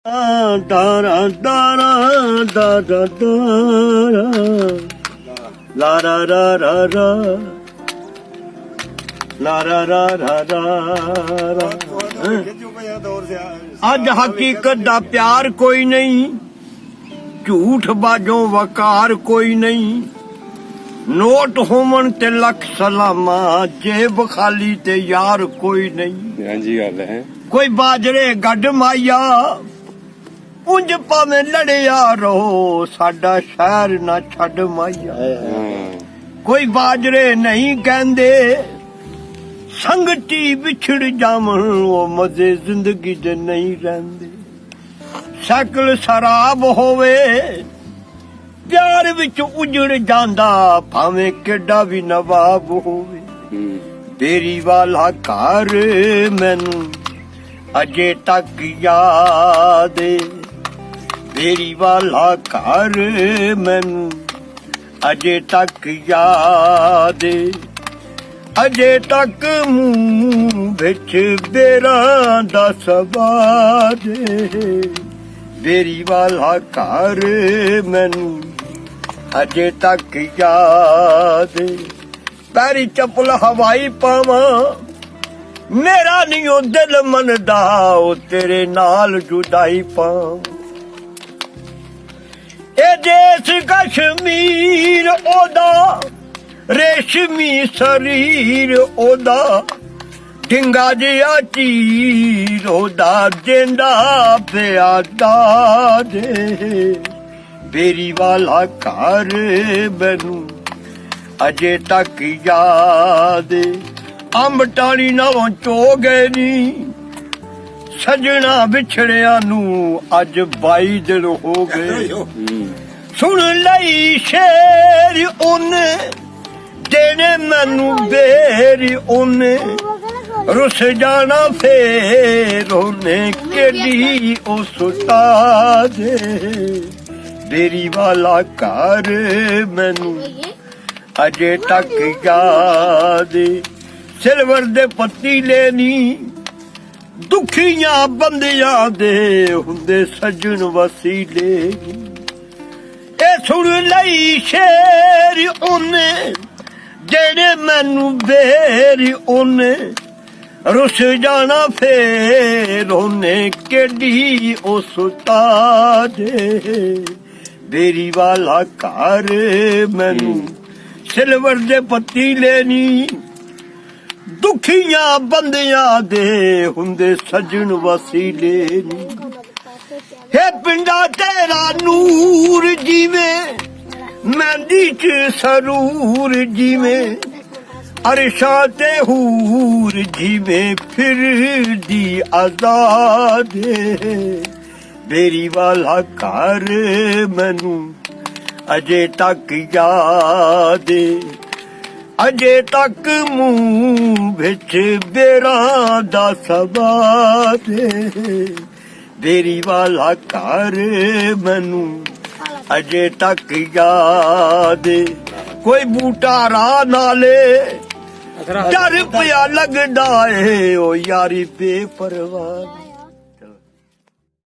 दारा दारा दारा दारा ला रा रा रा रा ला रा रा रा रा अज हकीकत दा प्यार कोई नहीं, झूठ बाजों वकार कोई नहीं। नोट होवन ते लख सलामा, जेब खाली ते यार कोई नहीं। हाँ जी गल है। कोई बाजरे गड माया, उंज भावें लड़िया रहो, साडा शहर ना छड माया। कोई बाजरे नहीं कहंदे, संगती विछड़ जावन, वो मजे जिंदगी दे नहीं रहंदे। शकल शराब होवे, प्यार विच उजड़ जांदा, भावें केडा भी नवाब होवे। बेरी वाला घर मैनू अजे तक याद, बेरी वाला घर मैनू अजे तक याद। अजे तक मुंह विच बेरां दा सवाद, बेरी वाला घर मैनू अजे तक याद। पैरी चप्पल हवाई पावां, मेरा नहीं ओ दिल मनदा, ओ तेरे नाल जुदाई पावां। ए देश कश्मीर ओदा, रेशमी शरीर ओदा, ढिंगा जिहा चीर ओदा, देंदा पिया दाद। बेरी वाला घर मैनू अजे तक याद। अंब टाणी नालों चो गए नी, सजना विछड़िया नू अज 22 दिन हो गए। सुन लई शेर उन्ने, देने मैनू बेरी उन्ने, रुस जाना फेर उन्ने, केडी ओ सुता दे। बेरी वाला घर मैनू अजे तक याद। सिलवर दे पतीले नी, दुखियां बंदियां दे हुंदे सजन वसीले। ए सुन लई शेर उन्ने, जेड़े मैनू बेरी उन्ने, रुस जाना फेर उन्ने, केडी ओ सुता दे। बेरी वाला घर मैनू सिलवर दे पतीले नी, दुखियां बंदियां दे हुंदे सजन वसीले नी। हे पिंडा तेरा नूर जीवें, मेहंदी च सरूर जीवें, अरशा ते हूर जीवें, फिर दी आजाद। बेरी वाला घर मैनू अजे तक याद। अजे तक मुंह विच बेरां दा सवाद। बेरी वाला घर मैनू अजे तक याद। कोई बूटा राह नाले, डर पिया लगदा है, ओ यारी बेपरवाह।